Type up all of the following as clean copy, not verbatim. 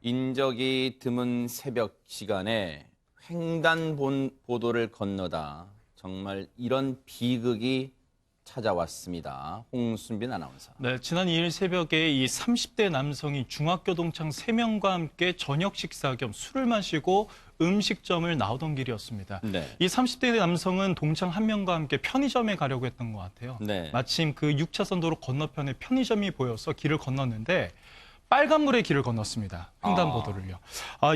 인적이 드문 새벽 시간에 횡단보도를 건너다 정말 이런 비극이 찾아왔습니다. 홍순빈 아나운서. 네, 지난 2일 새벽에 이 30대 남성이 중학교 동창 3명과 함께 저녁 식사 겸 술을 마시고 음식점을 나오던 길이었습니다. 네. 이 30대 남성은 동창 1명과 함께 편의점에 가려고 했던 것 같아요. 네. 마침 그 6차선 도로 건너편에 편의점이 보여서 길을 건넜는데 빨간불의 길을 건넜습니다. 횡단보도를요.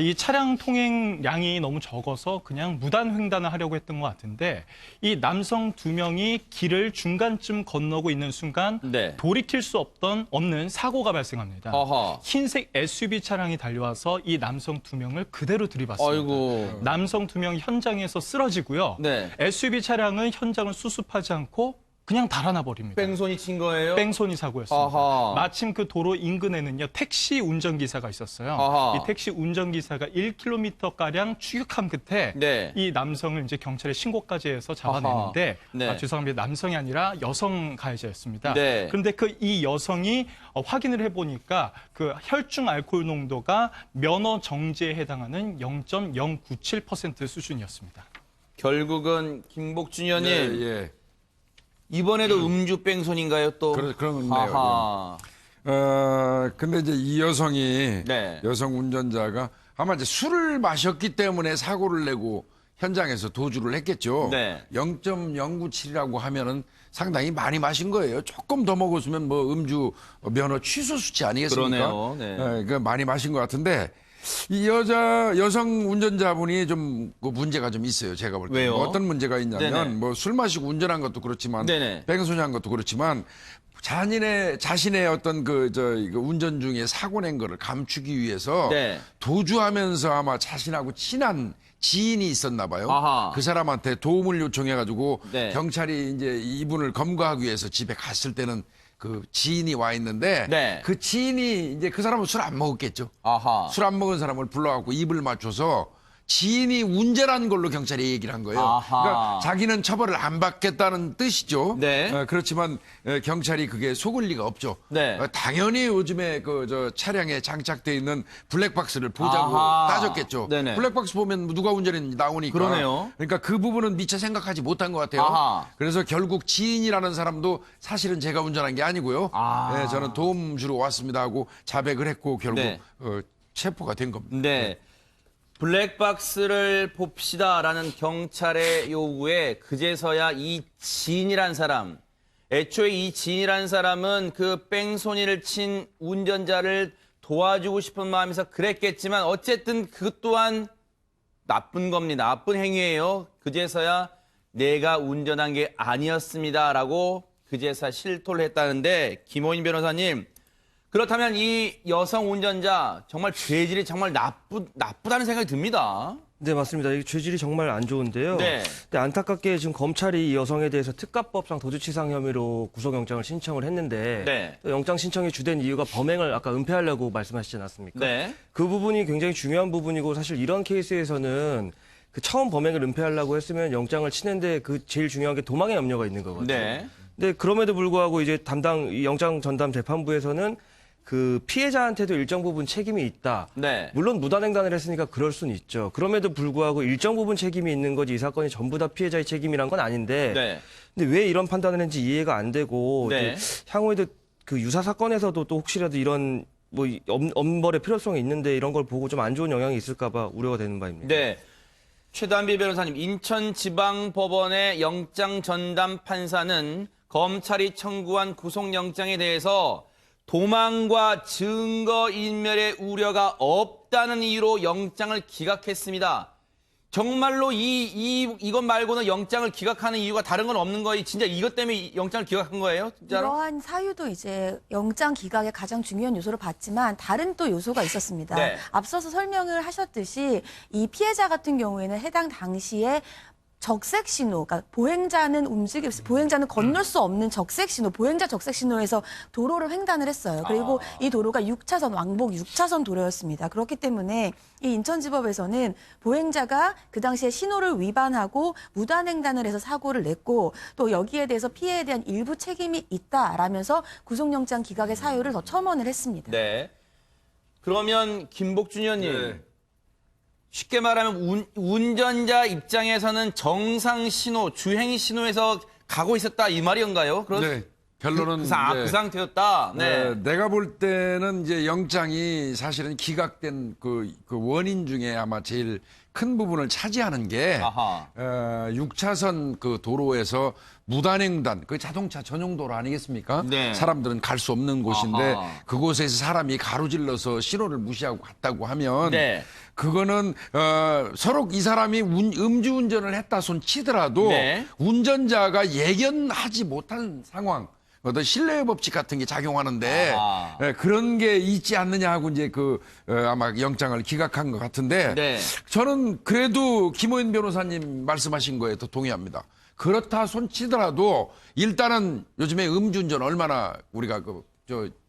이 차량 통행량이 너무 적어서 그냥 무단 횡단을 하려고 했던 것 같은데 이 남성 2명이 길을 중간쯤 건너고 있는 순간 네. 돌이킬 수 없는 사고가 발생합니다. 어허. 흰색 SUV 차량이 달려와서 이 남성 2명을 그대로 들이받습니다. 아이고. 남성 2명 현장에서 쓰러지고요. 네. SUV 차량은 현장을 수습하지 않고 그냥 달아나 버립니다. 뺑소니 친 거예요? 뺑소니 사고였습니다. 아하. 마침 그 도로 인근에는요 택시 운전기사가 있었어요. 아하. 이 택시 운전기사가 1km가량 추격한 끝에 네. 이 남성을 이제 경찰에 신고까지 해서 잡아내는데 네. 죄송합니다. 남성이 아니라 여성 가해자였습니다. 네. 그런데 이 여성이 확인을 해보니까 그 혈중 알코올 농도가 면허 정지에 해당하는 0.097% 수준이었습니다. 결국은 김복준 의원님 예. 이번에도 음주 뺑소니인가요 또? 그런 네요. 아하. 근데 이제 이 여성이 네. 여성 운전자가 아마 이제 술을 마셨기 때문에 사고를 내고 현장에서 도주를 했겠죠. 네. 0.097이라고 하면은 상당히 많이 마신 거예요. 조금 더 먹었으면 뭐 음주 면허 취소 수치 아니겠습니까? 그러네요. 네. 그 많이 마신 것 같은데 이 여성 운전자분이 좀 그 문제가 좀 있어요. 제가 볼 때. 왜요? 어떤 문제가 네네. 있냐면 뭐 술 마시고 운전한 것도 그렇지만 네네. 뺑소니한 것도 그렇지만 자신의 어떤 이거 운전 중에 사고 낸 거를 감추기 위해서 네. 도주하면서 아마 자신하고 친한 지인이 있었나 봐요. 아하. 그 사람한테 도움을 요청해가지고 네. 경찰이 이제 이분을 검거하기 위해서 집에 갔을 때는 그 지인이 와 있는데 네. 그 지인이 이제 그 사람은 술 안 먹었겠죠. 아하. 술 안 먹은 사람을 불러갖고 입을 맞춰서 지인이 운전한 걸로 경찰이 얘기를 한 거예요. 아하. 그러니까 자기는 처벌을 안 받겠다는 뜻이죠. 네. 그렇지만 경찰이 그게 속을 리가 없죠. 네. 당연히 요즘에 저 차량에 장착돼 있는 블랙박스를 보자고 아하. 따졌겠죠. 네네. 블랙박스 보면 누가 운전했는지 나오니까. 그러네요. 그러니까 그 부분은 미처 생각하지 못한 것 같아요. 아하. 그래서 결국 지인이라는 사람도 사실은 제가 운전한 게 아니고요. 아. 네, 저는 도움 주러 왔습니다 하고 자백을 했고 결국 네. 체포가 된 겁니다. 네. 블랙박스를 봅시다라는 경찰의 요구에 그제서야 이 지인이란 사람, 애초에 이 지인이란 사람은 그 뺑소니를 친 운전자를 도와주고 싶은 마음에서 그랬겠지만 어쨌든 그것 또한 나쁜 겁니다. 나쁜 행위예요. 그제서야 내가 운전한 게 아니었습니다라고 그제서야 실토를 했다는데 김호인 변호사님, 그렇다면 이 여성 운전자 정말 죄질이 정말 나쁘다는 생각이 듭니다. 네, 맞습니다. 이 죄질이 정말 안 좋은데요. 네. 근데 안타깝게 지금 검찰이 이 여성에 대해서 특가법상 도주치상 혐의로 구속영장을 신청을 했는데 네. 또 영장 신청이 주된 이유가 범행을 아까 은폐하려고 말씀하시지 않았습니까? 네. 그 부분이 굉장히 중요한 부분이고 사실 이런 케이스에서는 그 처음 범행을 은폐하려고 했으면 영장을 치는데 그 제일 중요한 게 도망의 염려가 있는 거거든요. 네. 근데 그럼에도 불구하고 이제 담당 이 영장 전담 재판부에서는 그 피해자한테도 일정 부분 책임이 있다. 네. 물론 무단횡단을 했으니까 그럴 수는 있죠. 그럼에도 불구하고 일정 부분 책임이 있는 거지 이 사건이 전부 다 피해자의 책임이란 건 아닌데. 네. 근데 왜 이런 판단을 했는지 이해가 안 되고 네. 또 향후에도 그 유사 사건에서도 또 혹시라도 이런 뭐 엄벌의 필요성이 있는데 이런 걸 보고 좀 안 좋은 영향이 있을까 봐 우려가 되는 바입니다. 네. 최단비 변호사님, 인천지방법원의 영장 전담 판사는 검찰이 청구한 구속영장에 대해서 도망과 증거인멸의 우려가 없다는 이유로 영장을 기각했습니다. 정말로 이것 말고는 영장을 기각하는 이유가 다른 건 없는 거예요? 진짜 이것 때문에 영장을 기각한 거예요? 진짜로? 이러한 사유도 이제 영장 기각의 가장 중요한 요소로 봤지만 다른 또 요소가 있었습니다. 네. 앞서서 설명을 하셨듯이 이 피해자 같은 경우에는 해당 당시에 적색 신호, 그러니까 보행자는 건널 수 없는 적색 신호, 보행자 적색 신호에서 도로를 횡단을 했어요. 그리고 이 도로가 6차선, 왕복 6차선 도로였습니다. 그렇기 때문에 이 인천지법에서는 보행자가 그 당시에 신호를 위반하고 무단횡단을 해서 사고를 냈고 또 여기에 대해서 피해에 대한 일부 책임이 있다라면서 구속영장 기각의 사유를 더 첨언을 했습니다. 네. 그러면 김복준 의원님, 네. 쉽게 말하면 운전자 입장에서는 정상 신호, 주행 신호에서 가고 있었다 이 말인가요? 네. 결론은 그 상태였다. 네. 내가 볼 때는 이제 영장이 사실은 기각된 그 원인 중에 아마 제일 큰 부분을 차지하는 게 아하. 6차선 그 도로에서 무단횡단, 그 자동차 전용 도로 아니겠습니까? 네. 사람들은 갈 수 없는 곳인데 아하. 그곳에서 사람이 가로질러서 신호를 무시하고 갔다고 하면 네. 그거는 서로 이 사람이 음주운전을 했다 손 치더라도 네. 운전자가 예견하지 못한 상황, 어떤 신뢰의 법칙 같은 게 작용하는데 아하. 그런 게 있지 않느냐 하고 이제 아마 영장을 기각한 것 같은데 네. 저는 그래도 김호연 변호사님 말씀하신 거에 더 동의합니다. 그렇다 손치더라도 일단은 요즘에 음주운전 얼마나 우리가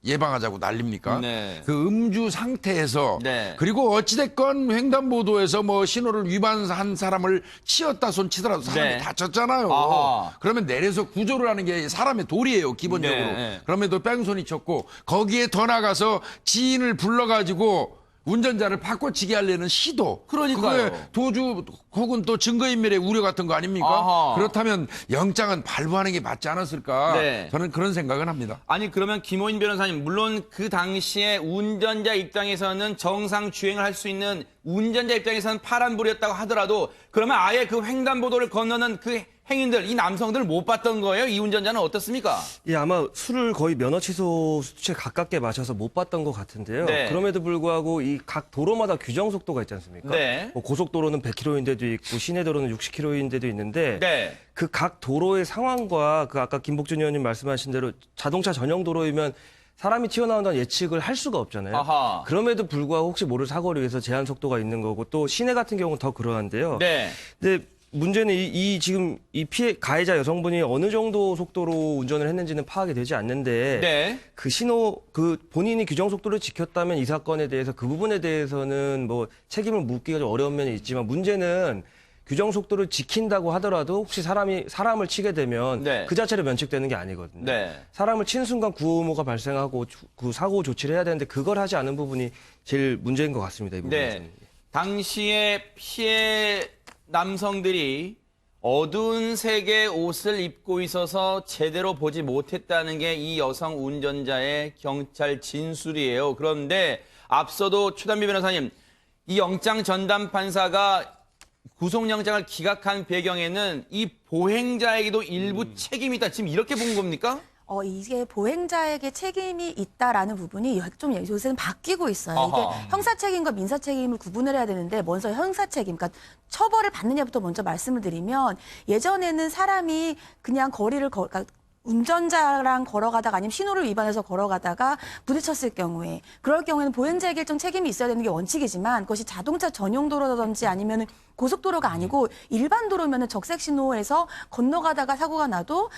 예방하자고 난립니까? 네. 그 음주 상태에서 네. 그리고 어찌됐건 횡단보도에서 뭐 신호를 위반한 사람을 치었다 손치더라도 사람이 네. 다쳤잖아요. 아하. 그러면 내려서 구조를 하는 게 사람의 도리예요, 기본적으로. 네. 그럼에도 뺑소니 쳤고 거기에 더 나가서 지인을 불러가지고 운전자를 바꿔치기 하려는 시도. 그러니까요. 그게 도주 혹은 또 증거인멸의 우려 같은 거 아닙니까? 아하. 그렇다면 영장은 발부하는 게 맞지 않았을까? 네. 저는 그런 생각은 합니다. 아니 그러면 김호인 변호사님, 물론 그 당시에 운전자 입장에서는 정상 주행을 할 수 있는 운전자 입장에서는 파란불이었다고 하더라도 그러면 아예 그 횡단보도를 건너는 그 행인들, 이 남성들 못 봤던 거예요? 이 운전자는 어떻습니까? 예, 아마 술을 거의 면허 취소 수치에 가깝게 마셔서 못 봤던 것 같은데요. 네. 그럼에도 불구하고 이 각 도로마다 규정 속도가 있지 않습니까? 네. 뭐 고속도로는 100km인데도 있고 시내 도로는 60km인데도 있는데 네. 그 각 도로의 상황과 그 아까 김복준 의원님 말씀하신 대로 자동차 전용 도로이면 사람이 튀어나온다는 예측을 할 수가 없잖아요. 아하. 그럼에도 불구하고 혹시 모를 사고를 위해서 제한 속도가 있는 거고 또 시내 같은 경우는 더 그러한데요. 네. 근데 문제는 지금 이 피해 가해자 여성분이 어느 정도 속도로 운전을 했는지는 파악이 되지 않는데 네. 그 본인이 규정 속도를 지켰다면 이 사건에 대해서 그 부분에 대해서는 뭐 책임을 묻기가 좀 어려운 면이 있지만 문제는 규정 속도를 지킨다고 하더라도 혹시 사람을 치게 되면 네. 그 자체로 면책되는 게 아니거든요. 네. 사람을 친 순간 구호모가 발생하고 그 사고 조치를 해야 되는데 그걸 하지 않은 부분이 제일 문제인 것 같습니다. 이 부분에서는. 네. 당시에 피해 남성들이 어두운 색의 옷을 입고 있어서 제대로 보지 못했다는 게 이 여성 운전자의 경찰 진술이에요. 그런데 앞서도 최단비 변호사님, 이 영장 전담 판사가 구속영장을 기각한 배경에는 이 보행자에게도 일부 책임이 있다. 지금 이렇게 본 겁니까? 이게 보행자에게 책임이 있다라는 부분이 좀 요새는 바뀌고 있어요. 아하. 이게 형사 책임과 민사 책임을 구분을 해야 되는데 먼저 형사 책임, 그러니까 처벌을 받느냐부터 먼저 말씀을 드리면 예전에는 사람이 그냥 그러니까 운전자랑 걸어가다가 아니면 신호를 위반해서 걸어가다가 부딪혔을 경우에 그럴 경우에는 보행자에게 일정 책임이 있어야 되는 게 원칙이지만 그것이 자동차 전용 도로라든지 아니면 고속도로가 아니고 일반 도로면은 적색 신호에서 건너가다가 사고가 나도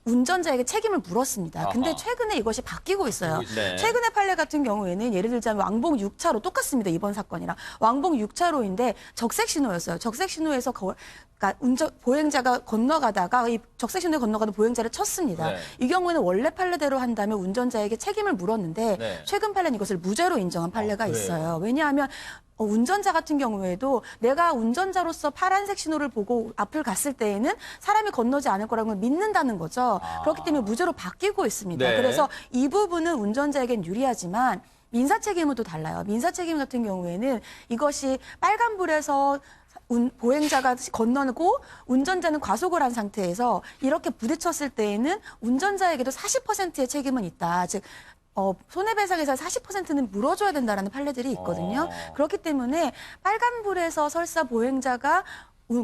운전자에게 책임을 물었습니다. 근데 아하. 최근에 이것이 바뀌고 있어요. 네. 최근의 판례 같은 경우에는 예를 들자면 왕복 6차로 똑같습니다. 이번 사건이랑. 왕복 6차로인데 적색 신호였어요. 적색 신호에서 그러니까 보행자가 건너가다가 이 적색 신호에 건너가는 보행자를 쳤습니다. 네. 이 경우에는 원래 판례대로 한다면 운전자에게 책임을 물었는데 네. 최근 판례는 이것을 무죄로 인정한 판례가 그래요? 있어요. 왜냐하면 운전자 같은 경우에도 내가 운전자로서 파란색 신호를 보고 앞을 갔을 때에는 사람이 건너지 않을 거라고 믿는다는 거죠. 그렇기 때문에 무죄로 바뀌고 있습니다. 네. 그래서 이 부분은 운전자에겐 유리하지만 민사 책임은 또 달라요. 민사 책임 같은 경우에는 이것이 빨간불에서 보행자가 건너고 운전자는 과속을 한 상태에서 이렇게 부딪혔을 때에는 운전자에게도 40%의 책임은 있다. 즉 손해배상에서 40%는 물어줘야 된다라는 판례들이 있거든요. 그렇기 때문에 빨간불에서 설사 보행자가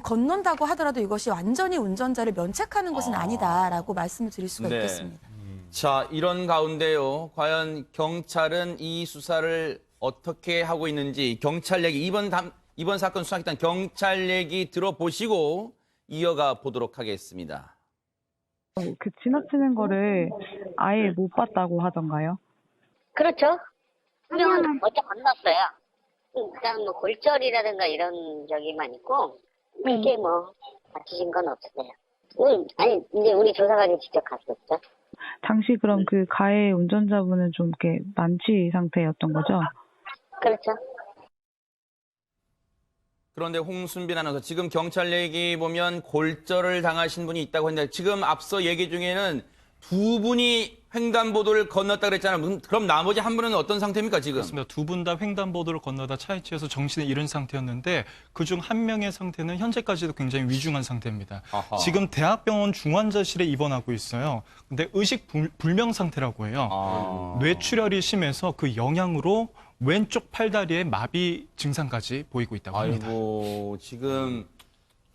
건넌다고 하더라도 이것이 완전히 운전자를 면책하는 것은 아니다라고 말씀을 드릴 수가 네. 있겠습니다. 자, 이런 가운데요. 과연 경찰은 이 수사를 어떻게 하고 있는지 경찰 얘기, 이번 사건 수사했던 경찰 얘기 들어보시고 이어가 보도록 하겠습니다. 그 지나치는 거를 아예 못 봤다고 하던가요? 그렇죠. 분명은 어째 건넜어요. 그다음 뭐 골절이라든가 이런 적이만 있고 크게 뭐 다치신 건 없으세요. 아니 이제 우리 조사관이 직접 갔었죠. 당시 그럼 그 가해 운전자분은 좀 이렇게 만취 상태였던 거죠? 그렇죠. 그런데 홍순빈 아나운서 지금 경찰 얘기 보면 골절을 당하신 분이 있다고 했는데 지금 앞서 얘기 중에는 두 분이 횡단보도를 건넜다 그랬잖아요. 그럼 나머지 한 분은 어떤 상태입니까 지금? 그렇습니다. 두 분 다 횡단보도를 건너다 차에 치여서 정신을 잃은 상태였는데 그중 한 명의 상태는 현재까지도 굉장히 위중한 상태입니다. 아하. 지금 대학병원 중환자실에 입원하고 있어요. 근데 의식 불명 상태라고 해요. 뇌출혈이 심해서 그 영향으로 왼쪽 팔다리에 마비 증상까지 보이고 있다고 합니다. 아이고 지금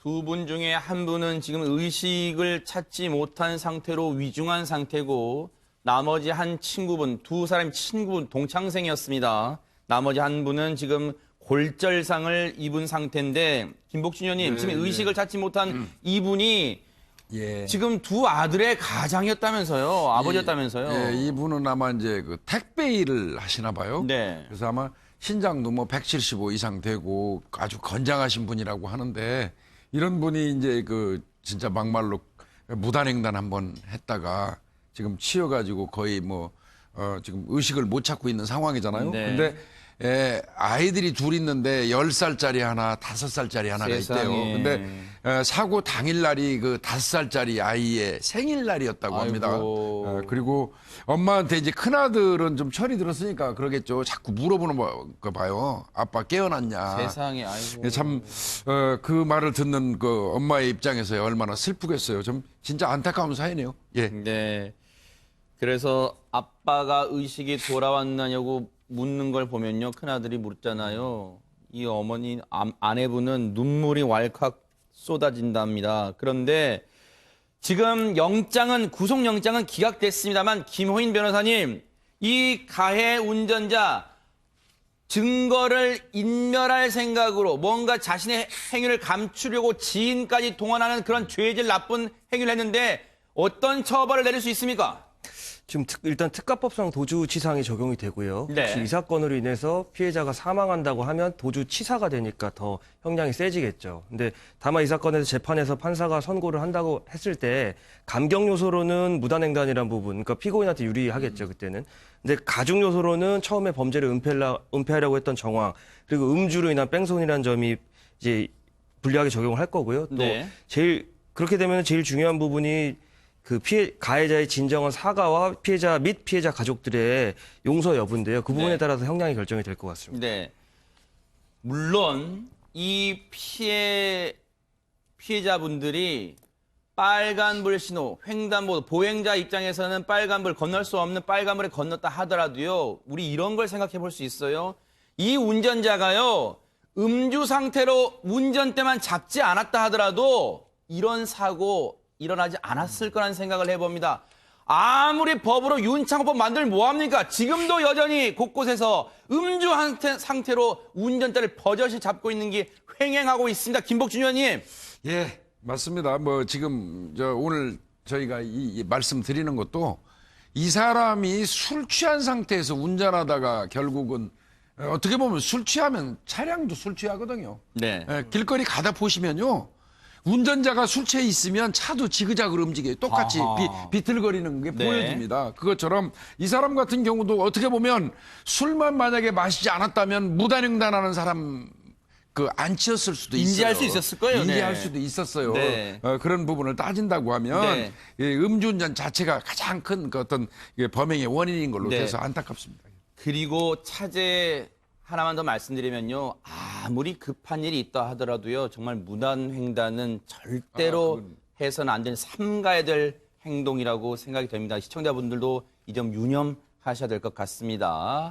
두 분 중에 한 분은 지금 의식을 찾지 못한 상태로 위중한 상태고 나머지 한 친구분, 두 사람이 친구분 동창생이었습니다. 나머지 한 분은 지금 골절상을 입은 상태인데 김복준 의원님 지금 의식을 찾지 못한 이분이 예. 지금 두 아들의 가장이었다면서요. 아버지였다면서요. 예, 이분은 아마 이제 그 택배 일을 하시나 봐요. 네. 그래서 아마 신장도 뭐 175 이상 되고 아주 건장하신 분이라고 하는데 이런 분이 이제 그 진짜 막말로 무단횡단 한번 했다가 지금 치여가지고 거의 뭐 지금 의식을 못 찾고 있는 상황이잖아요. 네. 근데 아이들이 둘 있는데 10살짜리 하나, 5살짜리 하나가 세상에. 있대요. 근데 사고 당일날이 그 5살짜리 아이의 생일날이었다고 합니다. 아이고. 그리고 엄마한테 이제 큰아들은 좀 철이 들었으니까 그러겠죠. 자꾸 물어보는 거 봐요. 아빠 깨어났냐. 세상에 아이고. 참, 그 말을 듣는 그 엄마의 입장에서 얼마나 슬프겠어요. 좀 진짜 안타까운 사연이에요. 예. 네. 그래서 아빠가 의식이 돌아왔느냐고 묻는 걸 보면요. 큰아들이 묻잖아요. 이 어머니, 아내분은 눈물이 왈칵 쏟아진답니다. 그런데 지금 구속영장은 기각됐습니다만 김호인 변호사님, 이 가해 운전자 증거를 인멸할 생각으로 뭔가 자신의 행위를 감추려고 지인까지 동원하는 그런 죄질 나쁜 행위를 했는데 어떤 처벌을 내릴 수 있습니까? 지금 일단 특가법상 도주치상이 적용이 되고요. 네. 혹시 이 사건으로 인해서 피해자가 사망한다고 하면 도주치사가 되니까 더 형량이 세지겠죠. 근데 다만 이 사건에서 재판에서 판사가 선고를 한다고 했을 때 감경 요소로는 무단횡단이라는 부분, 그러니까 피고인한테 유리하겠죠, 그때는. 근데 가중 요소로는 처음에 범죄를 은폐하려고 했던 정황, 그리고 음주로 인한 뺑소니라는 점이 이제 불리하게 적용을 할 거고요. 또 네. 그렇게 되면 제일 중요한 부분이 그 가해자의 진정한 사과와 피해자 및 피해자 가족들의 용서 여부인데요. 그 부분에 네. 따라서 형량이 결정이 될 것 같습니다. 네. 물론 이 피해자분들이 빨간불 신호, 횡단보도, 보행자 입장에서는 빨간불 건널 수 없는 빨간불에 건넜다 하더라도요. 우리 이런 걸 생각해 볼 수 있어요. 이 운전자가요. 음주 상태로 운전대만 잡지 않았다 하더라도 이런 사고 일어나지 않았을 거라는 생각을 해봅니다. 아무리 법으로 윤창호법 만들면 뭐합니까? 지금도 여전히 곳곳에서 음주 상태로 운전자를 버젓이 잡고 있는 게 횡행하고 있습니다. 김복준 의원님. 예, 맞습니다. 뭐 지금 오늘 저희가 이 말씀 드리는 것도 이 사람이 술 취한 상태에서 운전하다가 결국은 어떻게 보면 술 취하면 차량도 술 취하거든요. 네. 길거리 가다 보시면요. 운전자가 술 취해 있으면 차도 지그자그로 움직여요. 똑같이 아하. 비틀거리는 게 네. 보여집니다. 그것처럼 이 사람 같은 경우도 어떻게 보면 술만 만약에 마시지 않았다면 무단횡단하는 사람 안 치였을 수도 있어요. 인지할 수 있었을 거예요. 인지할 네. 수도 있었어요. 네. 그런 부분을 따진다고 하면 네. 이 음주운전 자체가 가장 큰 그 어떤 범행의 원인인 걸로 네. 돼서 안타깝습니다. 그리고 차제 하나만 더 말씀드리면요. 아무리 급한 일이 있다 하더라도요. 정말 무단횡단은 절대로 해서는 안 되는 삼가야 될 행동이라고 생각이 됩니다. 시청자분들도 이 점 유념하셔야 될 것 같습니다.